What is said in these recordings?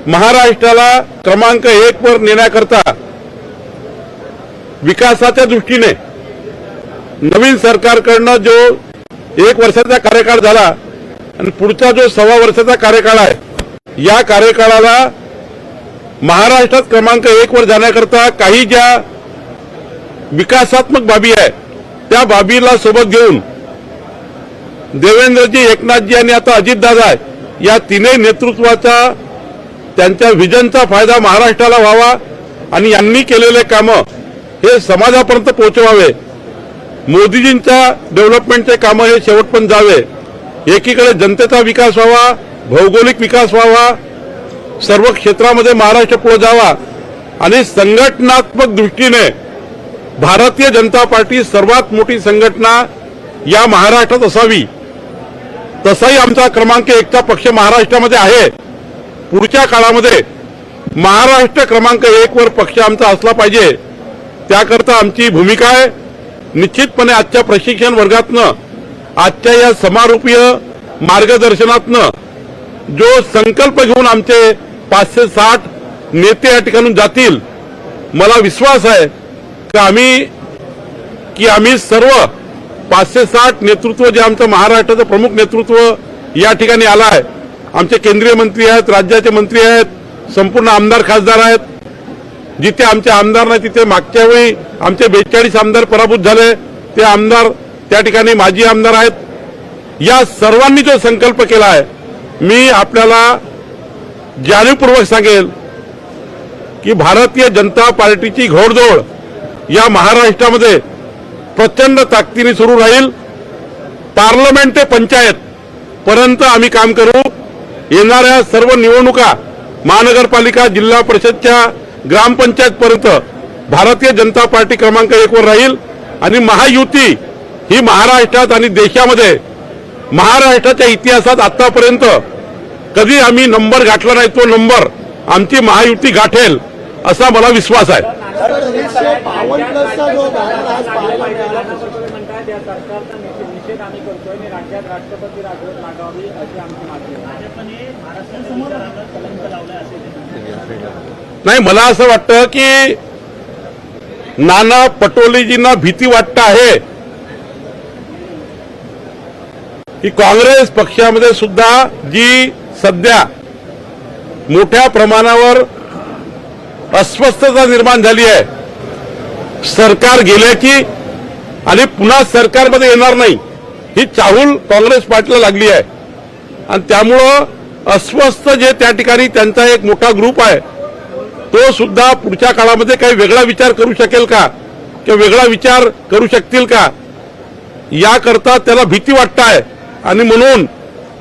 महाराष्ट्राला क्रमांक 1 वर नेण्याकरता विकासाच्या दृष्टीने नवीन सरकारकडनं जो 1 वर्षाचा कार्यकाळ झाला आणि पुढचा जो 1.25 वर्षाचा कार्यकाळ आहे, या कार्यकाळाला महाराष्ट्रात क्रमांक 1 वर जाण्याकरता काही ज्या विकासात्मक बाबी आहे त्या बाबीला सोबत घेऊन देवेंद्रजी, एकनाथजी आणि आता अजितदादा या तिन्ही नेतृत्वाचा त्यांच्या व्हिजनचा फायदा महाराष्ट्राला व्हावा आणि यांनी केलेले कामं हे समाजापर्यंत पोहोचवावे। मोदीजींच्या डेव्हलपमेंटचे कामं हे शेवटपर्यंत जावे। एकीकडे जनतेचा विकास व्हावा, भौगोलिक विकास व्हावा, सर्व क्षेत्रामध्ये महाराष्ट्र पुढे जावा आणि संघटनात्मक दृष्टीने भारतीय जनता पार्टी सर्वात मोठी संघटना या महाराष्ट्रात असावी। तसाही आमचा क्रमांक 1चा पक्ष महाराष्ट्रामध्ये आहे। पुढच्या काळामध्ये महाराष्ट्र क्रमांक 1 वर पक्ष आमचा असला पाहिजे, त्याकरता आमची भूमिका आहे। निश्चितपणे आजच्या प्रशिक्षण वर्गातनं, आजच्या या समारोपीय मार्गदर्शनातनं जो संकल्प घेऊन आमचे 560 नेते या ठिकाणून जातील, मला विश्वास आहे की आम्ही सर्व 560 नेतृत्व जे आमचं महाराष्ट्राचं प्रमुख नेतृत्व या ठिकाणी आलं आहे, आमचे केंद्रीय मंत्री आहेत, राज्याचे मंत्री आहेत, संपूर्ण आमदार खासदार आहेत। जिथे आमचे आमदार नाही तिथे मागच्या वेळी आमचे 42 आमदार पराभूत झाले, ते आमदार त्या ठिकाणी माजी आमदार आहेत। या सर्वांनी जो संकल्प केला आहे, मी आपल्याला जाणीवपूर्वक सांगेल की भारतीय जनता पार्टीची घोडदौड या महाराष्ट्रामध्ये प्रचंड ताकदीने सुरू राहील। पार्लमेंट ते पंचायत पर्यंत आम्ही काम करू। येणाऱ्या सर्व निवडणुका महानगरपालिका, जिल्हा परिषदच्या, ग्रामपंचायत पर्यंत भारतीय जनता पार्टी क्रमांक 1 वर राहील आणि महायुती ही महाराष्ट्रात आणि देशामध्ये, महाराष्ट्राच्या इतिहासात आतापर्यंत कधी आम्ही नंबर गाठला नाही, तो नंबर आमची महायुती गाठेल असा मला विश्वास आहे। नाही, मला असं वाटतं की नाना पटोलेजींना भीती वाटत आहे की काँग्रेस पक्षामध्ये सुद्धा जी सध्या मोठ्या प्रमाणावर अस्वस्थता निर्माण झाली आहे, सरकार गेल्याची आणि पुन्हा सरकारमध्ये येणार नाही ही चाहूल काँग्रेस पार्टीला लागली आहे आणि त्यामुळं अस्वस्थ जे त्या ठिकाणी त्यांचा एक मोठा ग्रुप आहे, तो सुद्धा पुढच्या काळामध्ये काही वेगळा विचार करू शकेल का किंवा वेगळा विचार करू शकतील का, याकरता त्याला भीती वाटत आहे। आणि म्हणून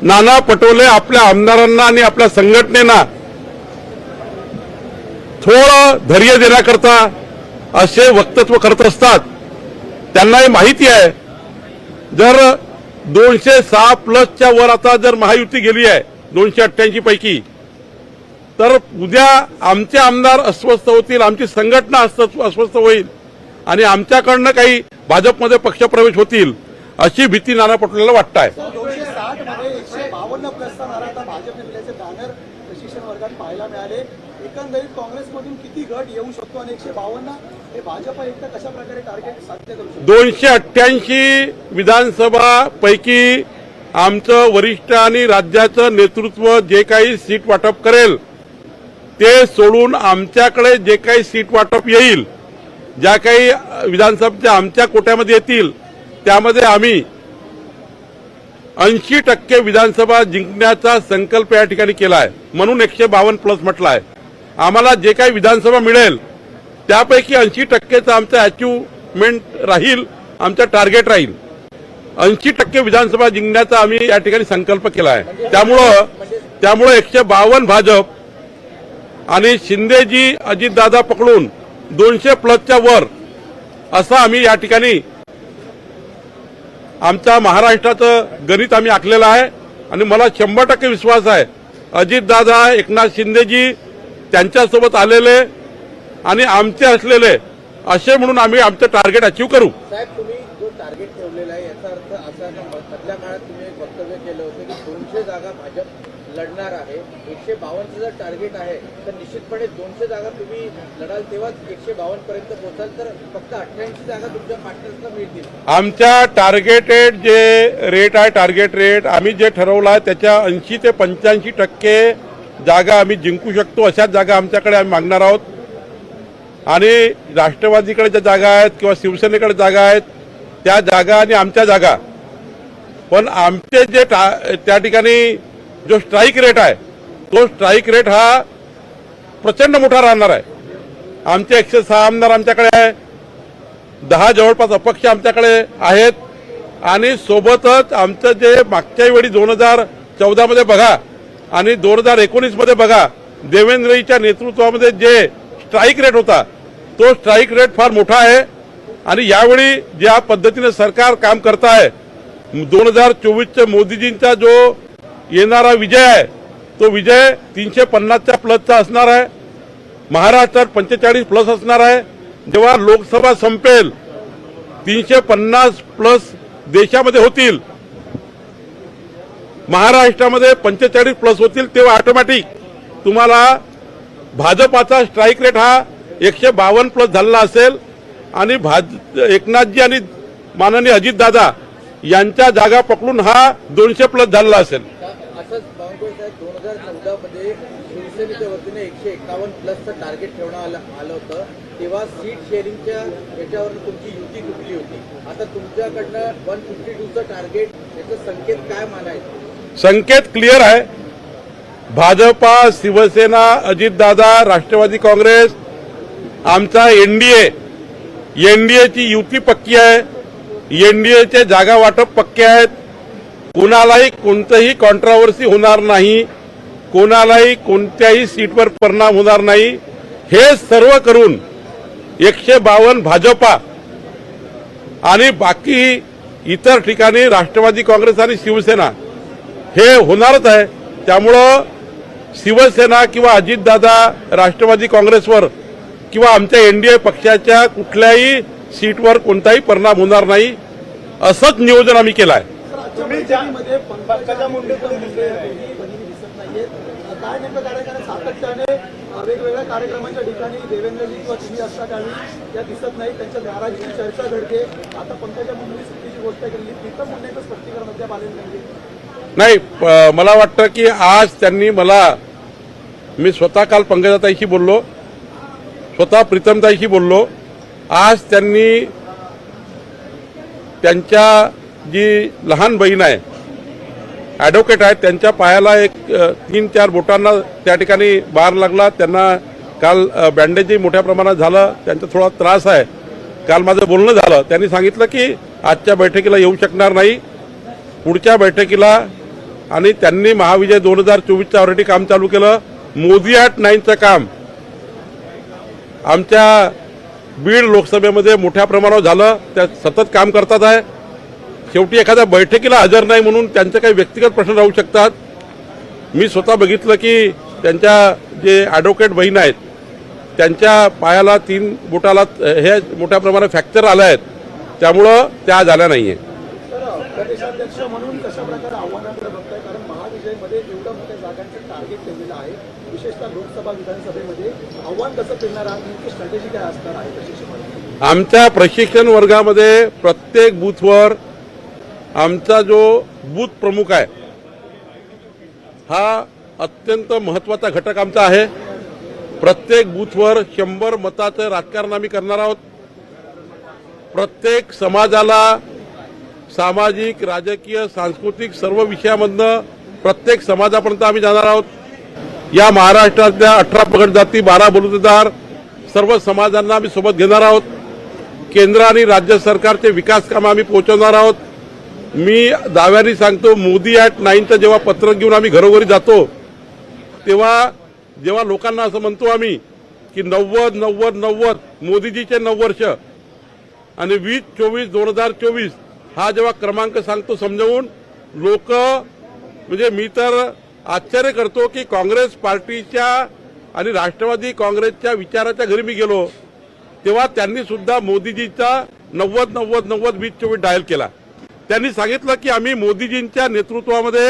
नाना पटोले आपल्या आमदारांना आणि आपल्या संघटनेला थोडं धैर्य देण्याकरता असे वक्तव्य करत असतात। त्यांनाही माहिती आहे, जर 206 प्लसच्या वर आता जर महायुती गेली आहे 288 पैकी, तर उद्या आमचे आमदार अस्वस्थ होतील, आमची संघटना अस्वस्थ होईल आणि आमच्याकडनं काही भाजपमध्ये पक्षप्रवेश होतील अशी भीती नाना पटोलेला वाटत आहे। 260 मध्ये 152 प्लसचा नारा आता भाजपने दिल्याचे बॅनर प्रशिक्षण वर्गात पाहायला मिळाले। एकंदरीत काँग्रेसमधून किती गट येऊ शकतो आणि 152 हे भाजप एकटा कशा प्रकारे टार्गेट साध्य करू शकतो? 288 विधानसभा पैकी आमचं वरिष्ठ आणि राज्याचं नेतृत्व जे काही सीट वाटप करेल ते सोडून आमच्याकडे जे काही सीट वाटप येईल, ज्या काही विधानसभेच्या आमच्या कोट्यामध्ये येतील, त्यामध्ये आम्ही 80% विधानसभा जिंकण्याचा संकल्प या ठिकाणी केला आहे। म्हणून 152 प्लस म्हटलं आहे। आम्हाला जे काही विधानसभा मिळेल त्यापैकी 80%चं आमचं अचिव्हमेंट राहील, आमचं टार्गेट राहील। 80% विधानसभा जिंकण्याचा आम्ही या ठिकाणी संकल्प केला आहे। त्यामुळे 152 भाजप आणि शिंदेजी, अजितदादा पकडून 200 प्लसच्या वर असं आम्ही या ठिकाणी आमच्या महाराष्ट्राचं गणित आम्ही आखलेलं आहे आणि मला 100% विश्वास आहे अजितदादा, एकनाथ शिंदेजी त्यांच्यासोबत आलेले आणि आमचे असलेले असे म्हणून आम्ही आमचं टार्गेट अचीव करू। साहेब, तुम्ही जो टार्गेट ठेवलेला आहे याचा अर्थ असा की मधल्या काळात तुम्ही एक वक्तव्य केलं होतं की 200 जागा भाजप लढणार आहे, 152 जर टार्गेट आहे तर निश्चितपणे 200 जागा तुम्ही लढाल तेव्हाच 152 पर्यंत पोहोचाल, तर फक्त 88 जागा तुमच्या पार्टनर्सला मिळतील. आमच्या टार्गेटेड जे रेट आहे, टार्गेट रेट आम्ही जे ठरवलं आहे त्याच्या 80 ते 85% जागा आम्ही जिंकू शकतो, अशाच जागा आमच्याकडे आम्ही मागणार आहोत. आणि राष्ट्रवादीकडे ज्या जागा आहेत किंवा शिवसेनेकडे जागा आहेत त्या जागा आणि आमच्या जागा, पण आमचे जे त्या ठिकाणी जो स्ट्राईक रेट आहे तो स्ट्राईक रेट हा प्रचंड मोठा राहणार आहे. आमचे 106 आमदार आमच्याकडे आहे, 10 जवळपास अपक्ष आमच्याकडे आहेत, आणि सोबतच आमचं जे मागच्या वेळी 2014 मध्ये बघा आणि 2019 मध्ये बघा, देवेंद्रजीच्या नेतृत्वामध्ये जे स्ट्राईक रेट होता तो स्ट्राईक रेट फार मोठा आहे. आणि यावेळी ज्या पद्धतीने सरकार काम करत आहे, 2024च्या मोदीजींचा जो येणारा विजय आहे तो विजय 350च्या प्लसचा असणार आहे. महाराष्ट्रात 45 प्लस असणार आहे. जेव्हा लोकसभा संपेल 350 प्लस देशामध्ये होतील, महाराष्ट्रामध्ये 45 प्लस होतील, तेव्हा ऑटोमॅटिक तुम्हाला भाजपाचा स्ट्राईक रेट हा 152 प्लस झालेला असेल आणि एकनाथजी आणि माननीय अजितदादा यांच्या जागा पकडून हा 200 प्लस झालेला असेल. असंच बावनकुळे साहेब 2014 मध्ये शिवसेनेच्या वतीने 151 प्लसचं टार्गेट ठेवण्यात आलं होतं, तेव्हा सीट शेअरिंगच्या याच्यावर तुमची युती तुटली होती. आता तुमच्याकडनं 152चं टार्गेट, याचा संकेत काय मानायचं? संकेत क्लिअर आहे. भाजपा, शिवसेना, अजितदादा, राष्ट्रवादी काँग्रेस, आमचा एनडीएची युती पक्की आहे. एनडीएचे जागा वाटप पक्के आहेत. कोणालाही कोणतंही कॉन्ट्राव्हर्सी होणार नाही, कोणालाही कोणत्याही सीटवर परिणाम होणार नाही. हे सर्व करून 152 भाजपा आणि बाकी इतर ठिकाणी राष्ट्रवादी काँग्रेस आणि शिवसेना हे होणारच आहे. त्यामुळं शिवसेना किंवा अजितदादा, राष्ट्रवादी काँग्रेसवर किंवा आमच्या एनडीए पक्षाच्या कुठल्याही सीटवर कोणताही परिणाम होणार नाही, असंच नियोजन आम्ही केलं आहे. बीजेपीमध्ये पंकजा मुंडे तर मुंडे बहिणी दिसत नाहीये. काय नेमकं कारण सातत्याने वेगवेगळ्या कार्यक्रमांच्या ठिकाणी देवेंद्रजी किंवा तुम्ही असता त्यावेळी त्या दिसत नाही, त्यांच्या नाराजीची चर्चा घडते. आता पंकजा मुंडेंनी सुट्टीची गोष्ट केली, प्रीतम मुंडेंचं स्पष्टीकरण अद्याप आलेलं नाहीये. नाही, मला वाटतं की आज त्यांनी मी स्वतः काल पंकजाताईशी बोललो, स्वतः प्रीतमताईशी बोललो. आज त्यांनी त्यांच्या जी लहान बहीण आहे, ॲडव्होकेट आहे, त्यांच्या पायाला 3-4 बोटांना त्या ठिकाणी बार लागला. त्यांना काल बँडेजही मोठ्या प्रमाणात झालं, त्यांचा थोडा त्रास आहे. काल माझं बोलणं झालं, त्यांनी सांगितलं की आजच्या बैठकीला येऊ शकणार नाही, पुढच्या बैठकीला. आणि त्यांनी महाविजय 2024चं ऑलरेडी काम चालू केलं. मोदी ॲट 9चं काम आमच्या बीड लोकसभेमध्ये मोठ्या प्रमाणावर झालं, त्या सतत काम करतात आहे. शेवटी एखाद्या बैठकीला हजर नाही म्हणून त्यांचे काही व्यक्तिगत प्रश्न राहू शकतात. मी स्वतः बघितलं की त्यांच्या जे ॲडव्होकेट बहीण आहेत त्यांच्या पायाला 3 बोटाला हे मोठ्या प्रमाणात फ्रॅक्चर आले आहेत, त्यामुळं त्या झाल्या नाहीये. प्रदेशाध्यक्ष म्हणून कशा प्रकारे आव्हानाकडे बघताय? कारण महाविजयमध्ये एवढ्या मोठ्या जागांचं टार्गेट ठेवलेलं आहे, विशेषतः लोकसभा विधानसभेमध्ये आव्हान कसं पेलणार आहे, नेमकी स्ट्रॅटेजी काय असणार आहे प्रशिक्षण? आमच्या प्रशिक्षण वर्गामध्ये प्रत्येक बूथवर आमचा जो बूथ प्रमुख आहे हा अत्यंत महत्त्वाचा घटक आमचा आहे. प्रत्येक बूथवर 100 मताचं राजकारण आम्ही करणार आहोत. प्रत्येक समाजाला सामाजिक, राजकीय, सांस्कृतिक सर्व विषयामधनं प्रत्येक समाजापर्यंत आम्ही जाणार आहोत. या महाराष्ट्रातल्या 18 पगड जाती, 12 बलुतेदार सर्व समाजांना आम्ही सोबत घेणार आहोत. केंद्र आणि राज्य सरकारचे विकास कामं आम्ही पोहोचवणार आहोत. मी दाव्याने सांगतो, मोदी ॲट 9चं जेव्हा पत्रक घेऊन आम्ही घरोघरी जातो तेव्हा जेव्हा लोकांना असं म्हणतो आम्ही की 90-90-90 मोदीजीचे 9 वर्ष आणि 2024 हा जेव्हा क्रमांक सांगतो समजावून, लोक म्हणजे मी तर आश्चर्य करतो की काँग्रेस पार्टीच्या आणि राष्ट्रवादी काँग्रेसच्या विचाराच्या घरी मी गेलो तेव्हा त्यांनी सुद्धा मोदीजीचा 90-90-90-2024 डायल केला. त्यांनी सांगितलं की आम्ही मोदीजींच्या नेतृत्वामध्ये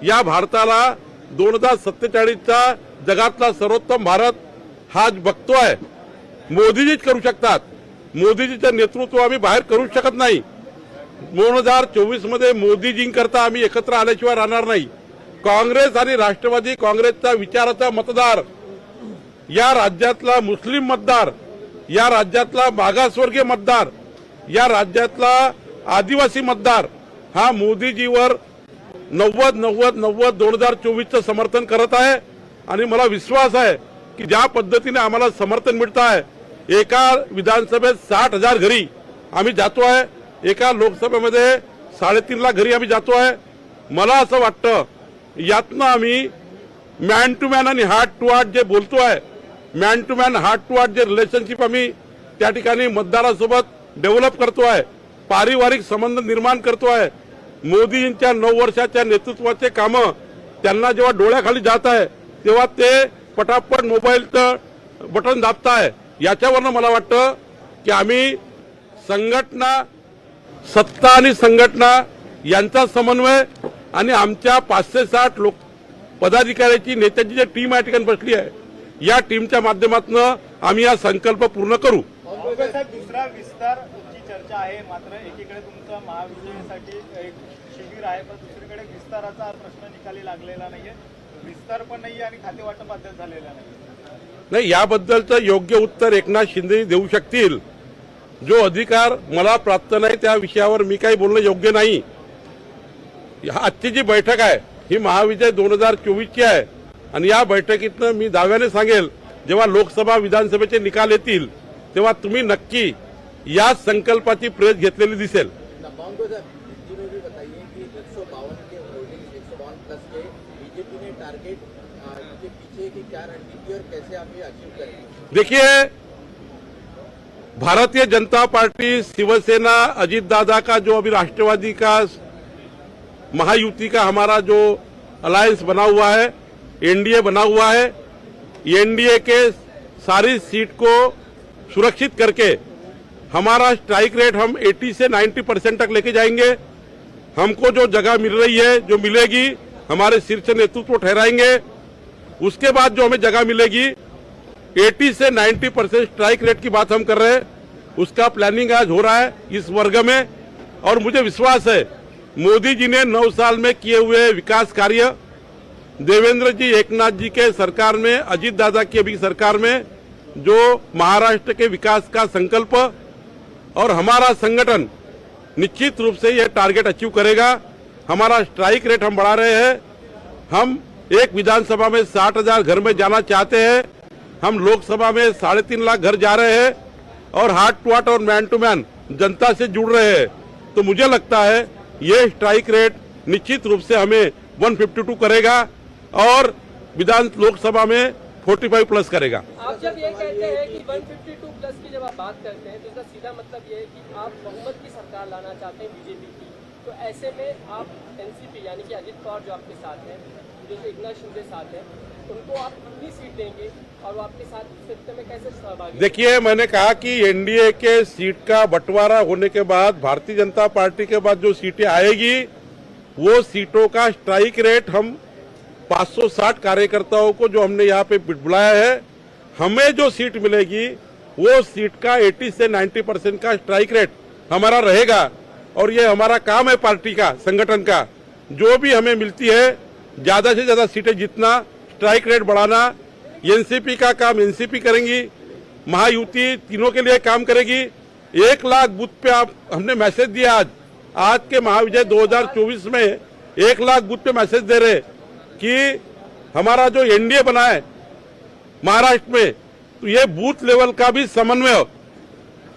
या भारताला 2047चा जगातला सर्वोत्तम भारत हा बघतोय, मोदीजीच करू शकतात. मोदीजीचं नेतृत्व आम्ही बाहेर करू शकत नाही. 2024 मध्ये मोदीजींकरता आम्ही एकत्र आल्याशिवाय राहणार नाही. काँग्रेस आणि राष्ट्रवादी काँग्रेसचा विचाराचा मतदार, या राज्यातला मुस्लिम मतदार, या राज्यातला मागासवर्गीय मतदार, या राज्यातला आदिवासी मतदार हा मोदीजीवर 2024चं समर्थन करत आहे. आणि मला विश्वास आहे की ज्या पद्धतीने आम्हाला समर्थन मिळत आहे, एका विधानसभेत 60,000 घरी आम्ही जातो आहे, एका लोकसभेमध्ये 3.5 लाख घरी आम्ही जातो आहे. मला असं वाटतं यातनं आम्ही मॅन टू मॅन आणि हार्ट टू हार्ट जे बोलतो आहे, man to man heart to heart जे रिलेशनशिप आम्ही त्या ठिकाणी मतदारासोबत डेव्हलप करतो आहे, पारिवारिक संबंध निर्माण करतो आहे. मोदींच्या 9 वर्षाच्या नेतृत्वाचे कामं त्यांना जेव्हा डोळ्याखाली जात आहे तेव्हा ते पटापट मोबाईलचं बटन दाबताय. याच्यावरनं मला वाटतं की आम्ही संघटना, सत्ता आणि संघटना यांचा समन्वय आणि आमच्या 560 लोक पदाधिकाऱ्याची, नेत्यांची जी टीम या ठिकाणी बसली आहे, या टीमच्या माध्यमातून आम्ही हा संकल्प पूर्ण करू. साहेब, दुसरा विस्तारची चर्चा आहे, मात्र एकीकडे तुमचं महाविजयासाठी एक शिबिर आहे, पण दुसरीकडे विस्ताराचा प्रश्न निकाली लागलेला नाहीये. विस्तार पण नाहीये आणि खाते वाटप अद्याप झालेला नाही. याबद्दलचं योग्य उत्तर एकनाथ शिंदे देऊ शकतील. जो अधिकार मला प्राप्त नाही त्या विषयावर मी काही बोलणं योग्य नाही. आजची जी बैठक आहे ही महाविजय 2024ची आहे आणि या बैठकीतनं मी दाव्याने सांगेल, जेव्हा लोकसभा विधानसभेचे निकाल येतील तेव्हा तुम्ही नक्की या संकल्पाची प्रेस घेतलेली दिसेल. बावनकुळे साहब, हिंदी में भी बताइए कि 152 के होर्डिंग, 152 प्लस के बीजेपी ने टारगेट, इनके पीछे की क्या रणनीति और कैसे आप ये अचीव करेंगे? देखिए, भारतीय जनता पार्टी, शिवसेना, अजीत दादा का जो अभी राष्ट्रवादी का महायुति का हमारा जो अलायंस बना हुआ है, एनडीए बना हुआ है, एनडीए के सारी सीट को सुरक्षित करके हमारा स्ट्राइक रेट हम 80 से 90% तक लेके जाएंगे. हमको जो जगह मिल रही है, जो मिलेगी, हमारे शीर्ष नेतृत्व ठहराएंगे. उसके बाद जो हमें जगह मिलेगी 80 से 90% स्ट्राइक रेट की बात हम कर रहे हैं, उसका प्लानिंग आज हो रहा है इस वर्ग में. और मुझे विश्वास है मोदी जी ने 9 साल में किए हुए विकास कार्य, देवेंद्र जी, एकनाथ जी के सरकार में, अजीत दादा की अभी सरकार में जो महाराष्ट्र के विकास का संकल्प, और हमारा संगठन निश्चित रूप से यह टारगेट अचीव करेगा. हमारा स्ट्राइक रेट हम बढ़ा रहे हैं. हम एक विधानसभा में 60,000 घर में जाना चाहते हैं. हम लोकसभा में 3.5 लाख घर जा रहे हैं और हार्ट टू हार्ट और मैन टू मैन जनता से जुड़ रहे हैं. तो मुझे लगता है ये स्ट्राइक रेट निश्चित रूप से हमें 152 करेगा और लोकसभा में 45 प्लस करेगा. आप जब ये कहते हैं कि 152 प्लस की जब आप बात करते हैं तो इसका सीधा मतलब ये है कि आप बहुमत की सरकार लाना चाहते हैं बीजेपी की. तो ऐसे में आप एनसीपी यानी कि अजित पवार जो आपके साथ हैं, जो एकनाथ शिंदे साथ हैं, उनको आप कितनी सीट देंगे और वो आपके साथ सत्ता में कैसे सहभागी? देखिए, मैंने कहा कि एनडीए के सीट का बंटवारा होने के बाद भारतीय जनता पार्टी के बाद जो सीटें आएगी वो सीटों का स्ट्राइक रेट हम 560 कार्यकर्ताओं को जो हमने यहाँ पे बुलाया है, हमें जो सीट मिलेगी वो सीट का 80 से 90% का स्ट्राइक रेट हमारा रहेगा. और ये हमारा काम है पार्टी का, संगठन का. जो भी हमें मिलती है ज्यादा से ज्यादा सीटें जीतना, स्ट्राइक रेट बढ़ाना. एनसीपी का काम एनसीपी करेंगी, महायुति तीनों के लिए काम करेगी. 1 लाख बूथ पे आप हमने मैसेज दिया. आज के महाविजय 2024 में 1 लाख बूथ पे मैसेज दे रहे कि हमारा जो एनडीए बना है महाराष्ट्र में, तो ये बूथ लेवल का भी समन्वय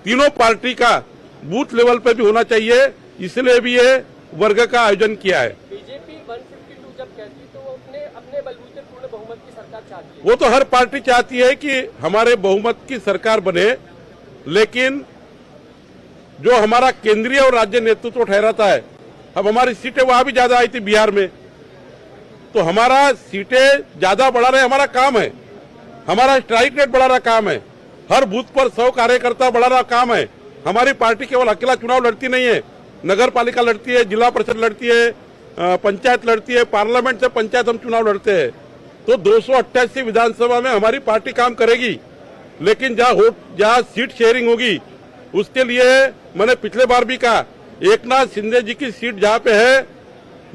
तीनों पार्टी का बूथ लेवल पे भी होना चाहिए. इसलिए भी ये वर्ग का आयोजन किया है. बीजेपी 152 जब कहती है तो वो अपने बलबूते पूर्ण बहुमत की सरकार चाहती है. वो तो हर पार्टी चाहती है कि हमारे बहुमत की सरकार बने, लेकिन जो हमारा केंद्रीय और राज्य नेतृत्व ठहराता है, अब हमारी सीटें वहां भी ज्यादा आई थी बिहार में, तो हमारा सीटें ज्यादा बढ़ा रहे हमारा काम है. हमारा स्ट्राइक रेट बढ़ाना काम है. हर बूथ पर 100 कार्यकर्ता बढ़ाना काम है. हमारी पार्टी केवल अकेला चुनाव लड़ती नहीं है, नगर पालिका लड़ती है, जिला परिषद लड़ती है, पंचायत लड़ती है, पार्लियामेंट से पंचायत हम चुनाव लड़ते हैं, तो 288 विधानसभा में हमारी पार्टी काम करेगी। लेकिन जहाँ सीट शेयरिंग होगी उसके लिए मैंने पिछले बार भी कहा, एकनाथ शिंदे जी की सीट जहाँ पे है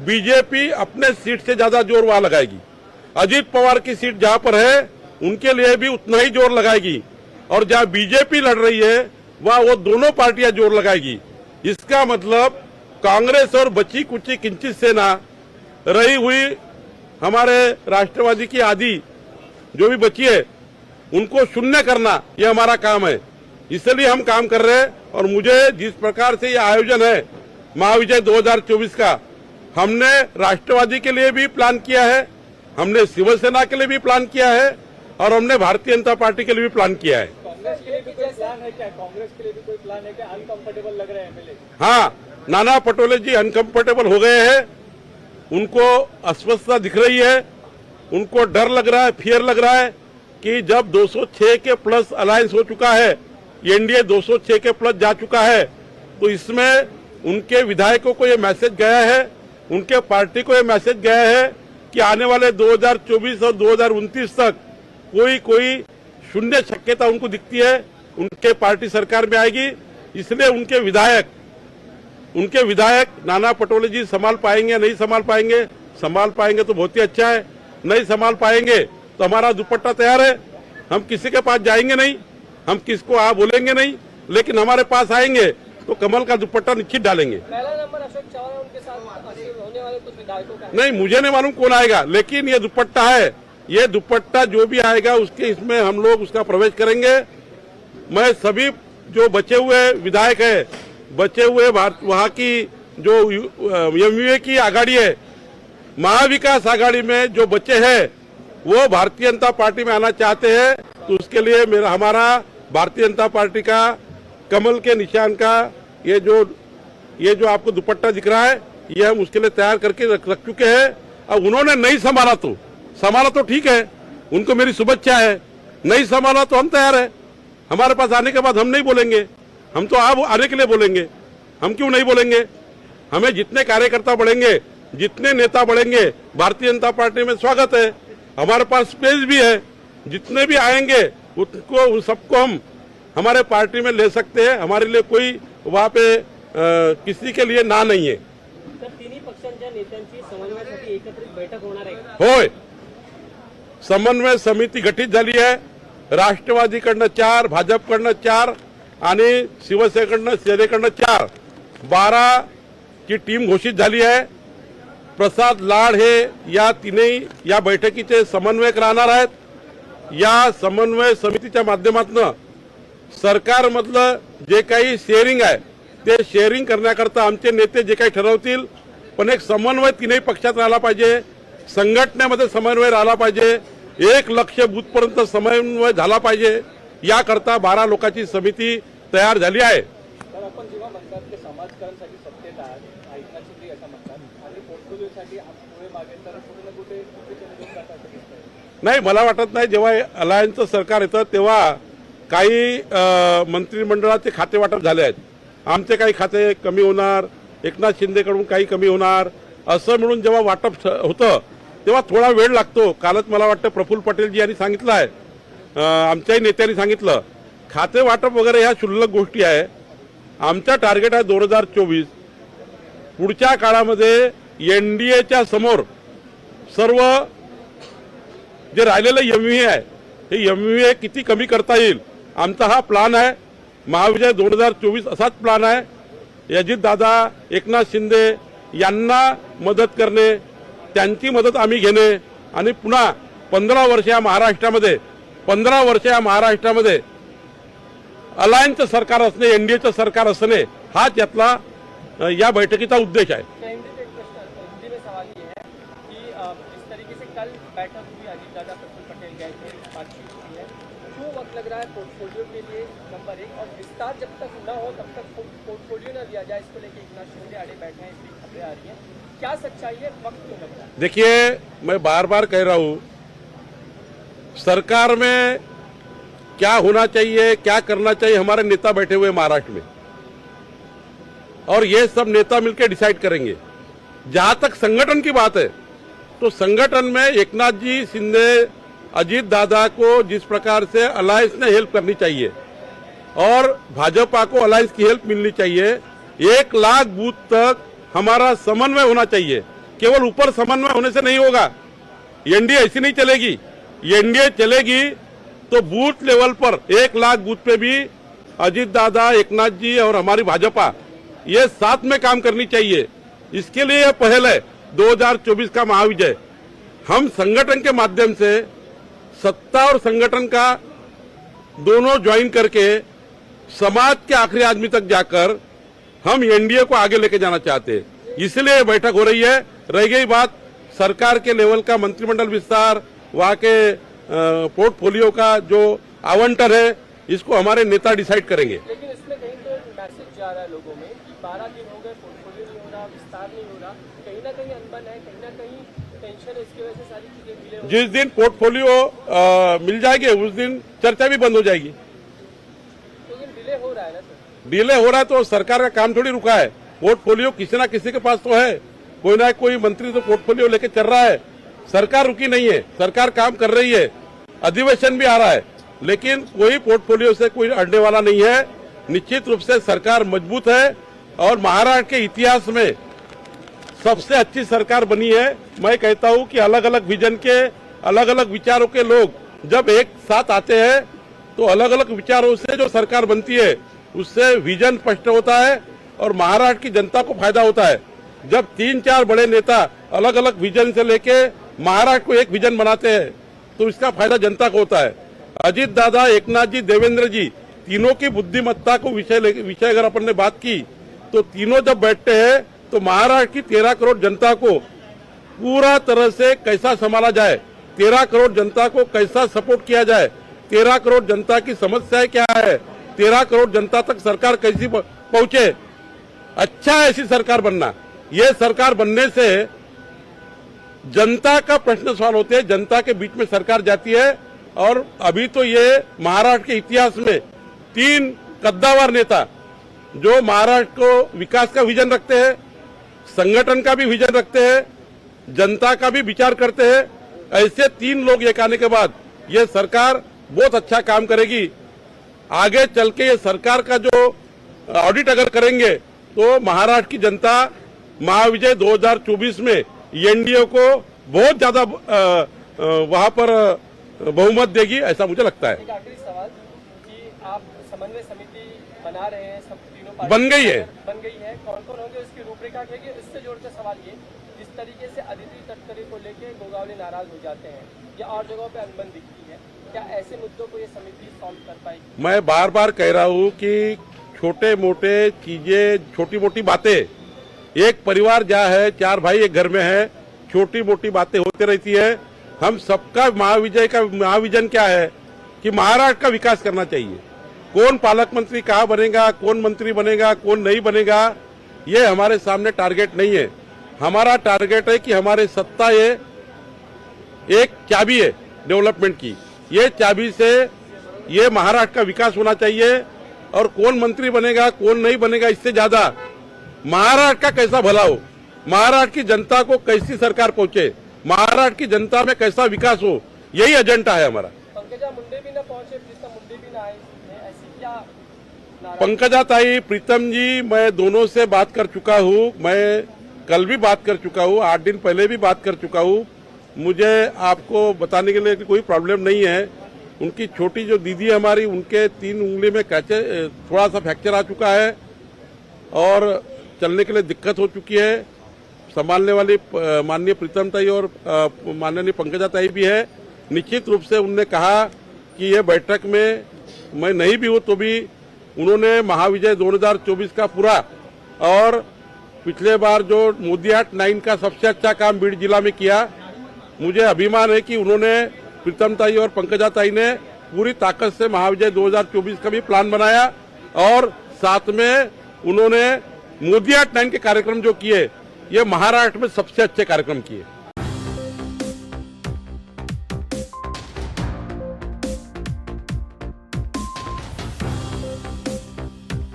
बीजेपी अपने सीट से ज्यादा जोर वहां लगाएगी। अजीत पवार की सीट जहाँ पर है उनके लिए भी उतना ही जोर लगाएगी, और जहाँ बीजेपी लड़ रही है वहाँ वो दोनों पार्टियां जोर लगाएगी। इसका मतलब कांग्रेस और बची कुची किंचित सेना रही हुई हमारे राष्ट्रवादी की आधी जो भी बची है उनको शून्य करना ये हमारा काम है। इसलिए हम काम कर रहे हैं। और मुझे जिस प्रकार से ये आयोजन है महाविजय 2024 का, हमने राष्ट्रवादी के लिए भी प्लान किया है, हमने शिवसेना के लिए भी प्लान किया है, और हमने भारतीय जनता पार्टी के लिए भी प्लान किया है। कांग्रेस के लिए भी कोई प्लान है क्या? कांग्रेस के लिए भी कोई प्लान है क्या? अनकंफर्टेबल लग रहे हैं एमएलए? हाँ, नाना पटोले जी अनकंफर्टेबल हो गए हैं, उनको अस्वस्थता दिख रही है, उनको डर लग रहा है, फियर लग रहा है कि जब 206 के प्लस अलायंस हो चुका है, एनडीए 206 के प्लस जा चुका है, तो इसमें उनके विधायकों को ये मैसेज गया है, उनके पार्टी को ये मैसेज गया है कि आने वाले 2024 और 2029 तक कोई शून्य शक्यता उनको दिखती है, उनके पार्टी सरकार में आएगी। इसलिए उनके विधायक नाना पटोले जी संभाल पाएंगे या नहीं संभाल पाएंगे? संभाल पाएंगे तो बहुत ही अच्छा है, नहीं संभाल पाएंगे तो हमारा दुपट्टा तैयार है, हम किसी के पास जाएंगे नहीं, हम किसको बोलेंगे नहीं, लेकिन हमारे पास आएंगे तो कमल का दुपट्टा निश्चित डालेंगे। पहला नंबर अशोक चौहान उनके साथ होने वाले कुछ विधायकों का नहीं, मुझे नहीं मालूम कौन आएगा, लेकिन ये दुपट्टा है, ये दुपट्टा जो भी आएगा उसके इसमें हम लोग उसका प्रवेश करेंगे। मैं सभी जो बचे हुए विधायक है, बचे हुए वहाँ की जो एमयूए की आघाड़ी है, महाविकास आघाड़ी में जो बच्चे हैं वो भारतीय जनता पार्टी में आना चाहते हैं, तो उसके लिए हमारा भारतीय जनता पार्टी का कमल के निशान का ये जो आपको दुपट्टा दिख रहा है, ये हम उसके लिए तैयार करके रख चुके हैं। अब उन्होंने नहीं संभाला तो ठीक है, उनको मेरी शुभेच्छा है, नहीं संभाला तो हम तैयार है। हमारे पास आने के बाद हम नहीं बोलेंगे, हम तो आप आने के लिए बोलेंगे, हम क्यों नहीं बोलेंगे? हमें जितने कार्यकर्ता बढ़ेंगे, जितने नेता बढ़ेंगे, भारतीय जनता पार्टी में स्वागत है, हमारे पास स्पेस भी है, जितने भी आएंगे उन सबको हम हमारे पार्टी में ले सकते हैं। हमारे लिए कोई वहाँ पे किसी के लिए ना नहीं है। तर तिन्ही पक्षांच्या नेत्यांची समन्वयासाठी एकत्रित बैठक होणार आहे का? होय, समन्वय समिती गठीत झाली आहे। राष्ट्रवादीकडनं 4, भाजपकडनं 4 आणि सेनेकडनं 4, 12 ची टीम घोषित झाली आहे। प्रसाद लाड हे या तीनही या बैठकीचे समन्वयक राहणार आहेत। या समन्वय समितीच्या माध्यमातून सरकारमधलं जे काही शेअरिंग आहे ते शेअरिंग करण्याकरता आमचे नेते जे काही ठरवतील, पण एक समन्वय तीनही पक्षात राहिला पाहिजे, संघटनेमध्ये समन्वय राहिला पाहिजे, 1 लक्ष बूथपर्यंत समन्वय झाला पाहिजे, याकरता 12 लोकांची समिती तयार झाली आहे। तर आपण जेव्हा म्हणतात की समाजकारणसाठी सत्तेत आहात, एकनाथ शिंदे असं म्हणतात आणि पोर्टफोलिओसाठी पुढे मागे तर कुठे ना कुठे निवडून जातात असं दिसतंय। नाही, मला वाटत नाही जेव्हा अलायन्सचं सरकार येतं तेव्हा काही मंत्रिमंडळाचे खाते वाटप झाले आहेत, आमचे काही खाते कमी होणार, एकनाथ शिंदेकडून काही कमी होणार, असं म्हणून जेव्हा वाटप होतं तेव्हा थोडा वेळ लागतो। कालच मला वाटतं प्रफुल्ल पटेलजी यांनी सांगितलं आहे, आमच्याही नेत्यांनी सांगितलं, खाते वाटप वगैरे ह्या क्षुल्लक गोष्टी आहे। आमचा टार्गेट आहे 2024, पुढच्या काळामध्ये एनडीएच्या समोर सर्व जे राहिलेलं एमव्हीए आहे हे एमव्हीए किती कमी करता येईल, आमचा हा प्लान आहे। महाविजय 2024 असाच प्लान आहे। अजित दादा, एकनाथ शिंदे यांना मदत करणे, त्यांची मदत आम्ही घेणे आणि पुन्हा 15 वर्ष या महाराष्ट्रामध्ये अलायन्सचं सरकार असणे, एनडीएचं सरकार असणे, हाच यातला या बैठकीचा उद्देश आहे। केंद्रित एक प्रश्न हिंदी में सवाल ये है कि जिस तरीके से कल बैठक हुई, अजीत दादा प्रफुल्ल पटेल गए थे, बातचीत हुई है, क्यों वक्त लग रहा है पोर्टफोलियो के लिए? नंबर 1, और विस्तार जब तक न हो तब तक पोर्टफोलियो न दिया जाए, इसको लेकर एकनाथ शिंदे आड़े बैठे हैं, इसकी खबरें आ रही हैं, क्या सच्चाई है, वक्त क्यों लग रहा है? देखिए, मैं बार बार कह रहा हूं, सरकार में क्या होना चाहिए, क्या करना चाहिए, हमारे नेता बैठे हुए महाराष्ट्र में, और ये सब नेता मिलकर डिसाइड करेंगे। जहां तक संगठन की बात है तो संगठन में एकनाथ जी शिंदे, अजीत दादा को जिस प्रकार से अलायंस ने हेल्प करनी चाहिए और भाजपा को अलायंस की हेल्प मिलनी चाहिए, 1 लाख बूथ तक हमारा समन्वय होना चाहिए। केवल ऊपर समन्वय होने से नहीं होगा, एनडीए ऐसी नहीं चलेगी। एनडीए चलेगी तो बूथ लेवल पर 1 लाख बूथ पे भी अजीत दादा, एकनाथ जी और हमारी भाजपा ये साथ में काम करनी चाहिए। इसके लिए यह पहल है 2024 का महाविजय। हम संगठन के माध्यम से सत्ता और संगठन का दोनों ज्वाइन करके समाज के आखिरी आदमी तक जाकर हम एनडीए को आगे लेके जाना चाहते हैं। इसलिए ये बैठक हो रही है। रह गई बात सरकार के लेवल का मंत्रिमंडल विस्तार, वहां के पोर्टफोलियो का जो आवंटन है, इसको हमारे नेता डिसाइड करेंगे। लेकिन इसमें कहीं तो मैसेज जा रहा है लोगों में कि 12 दिन हो गए, पोर्टफोलियो नहीं हो रहा, विस्तार नहीं हो रहा, कहीं ना कहीं अनबन है, कहीं ना कहीं टेंशन है, इसकी वजह से सारी चीजें डिले हो रही हैं। जिस दिन पोर्टफोलियो मिल जाएगी उस दिन चर्चा भी बंद हो जाएगी। लेकिन डिले हो रहा है ना सर। डिले हो रहा है तो सरकार का काम थोड़ी रुका है। पोर्टफोलियो किसी ना किसी के पास तो है, कोई ना कोई मंत्री तो पोर्टफोलियो लेके चल रहा है। सरकार रुकी नहीं है, सरकार काम कर रही है, अधिवेशन भी आ रहा है, लेकिन कोई पोर्टफोलियो से कोई अड़ने वाला नहीं है। निश्चित रूप से सरकार मजबूत है और महाराष्ट्र के इतिहास में सबसे अच्छी सरकार बनी है। मैं कहता हूं कि अलग अलग विजन के, अलग अलग विचारों के लोग जब एक साथ आते हैं तो अलग अलग विचारों से जो सरकार बनती है उससे विजन स्पष्ट होता है और महाराष्ट्र की जनता को फायदा होता है। जब 3-4 बड़े नेता अलग अलग विजन से लेके महाराष्ट्र को एक विजन बनाते हैं तो इसका फायदा जनता को होता है। अजीत दादा, एकनाथ जी, देवेंद्र जी, तीनों की बुद्धिमत्ता को विषय अगर अपन ने बात की तो तीनों जब बैठते हैं तो महाराष्ट्र की 13 करोड़ जनता को पूरा तरह से कैसा संभाला जाए, 13 करोड़ जनता को कैसा सपोर्ट किया जाए, 13 करोड़ जनता की समस्याएं क्या है, 13 करोड़ जनता तक सरकार कैसी पहुंचे, अच्छा है ऐसी सरकार बनना। ये सरकार बनने से जनता का प्रश्न सवाल होते हैं, जनता के बीच में सरकार जाती है। और अभी तो ये महाराष्ट्र के इतिहास में 3 कद्दावर नेता जो महाराष्ट्र को विकास का विजन रखते हैं, संगठन का भी विजन रखते हैं, जनता का भी विचार करते हैं, ऐसे 3 लोग एक आने के बाद ये सरकार बहुत अच्छा काम करेगी। आगे चल के ये सरकार का जो ऑडिट अगर करेंगे तो महाराष्ट्र की जनता महाविजय 2024 में एनडीए को बहुत ज्यादा वहां पर बहुमत देगी, ऐसा मुझे लगता है। एक आखिरी सवाल कि आप समन्वय समिति बना रहे हैं, सब तीनों बन गई है। कौन कौन होंगे उसकी रूपरेखा क्या है? इससे जोड़कर सवाल ये, जिस तरीके से अदिति तटकरे को लेकर गोगावले नाराज हो जाते हैं या और जगहों पे अनबन दिखती है, क्या ऐसे मुद्दों को ये समिति सॉल्व कर पाएगी? मैं बार बार कह रहा हूं कि छोटे मोटे चीजें, छोटी मोटी बातें, एक परिवार जहाँ है, 4 भाई एक घर में है, छोटी मोटी बातें होती रहती है। हम सबका महाविजय का महाविजन क्या है कि महाराष्ट्र का विकास करना चाहिए। कौन पालक मंत्री कहाँ बनेगा, कौन मंत्री बनेगा, कौन नहीं बनेगा, ये हमारे सामने टारगेट नहीं है। हमारा टारगेट है कि हमारे सत्ता ये एक चाबी है डेवलपमेंट की, ये चाबी से ये महाराष्ट्र का विकास होना चाहिए। और कौन मंत्री बनेगा, कौन नहीं बनेगा, इससे ज्यादा महाराष्ट्र का कैसा भला हो, महाराष्ट्र की जनता को कैसी सरकार पहुंचे, महाराष्ट्र की जनता में कैसा विकास हो, यही एजेंडा है हमारा। पंकजा मुंडे भी न पहुंचे, प्रीतम मुंडे भी न आए, ऐसी क्या नाराजगी? पंकजा ताई, प्रीतम जी, मैं दोनों से बात कर चुका हूँ। मैं कल भी बात कर चुका हूँ, 8 दिन पहले भी बात कर चुका हूँ। मुझे आपको बताने के लिए कोई प्रॉब्लम नहीं है। उनकी छोटी जो दीदी है हमारी, उनके 3 उंगली में थोड़ा सा फ्रैक्चर आ चुका है और चलने के लिए दिक्कत हो चुकी है। संभालने वाली माननीय प्रीतम ताई और माननीय पंकजा ताई भी है। निश्चित रूप से उन्होंने कहा कि ये बैठक में मैं नहीं भी हूँ तो भी उन्होंने महाविजय 2024 का पूरा और पिछले बार जो मोदी हाट 9 का सबसे अच्छा काम बीड़ जिला में किया, मुझे अभिमान है कि उन्होंने, प्रीतम ताई और पंकजा ताई ने पूरी ताकत से महाविजय 2024 का भी प्लान बनाया और साथ में उन्होंने मोदी हाट 9 के कार्यक्रम जो किए, ये महाराष्ट्र में सबसे अच्छे कार्यक्रम किए।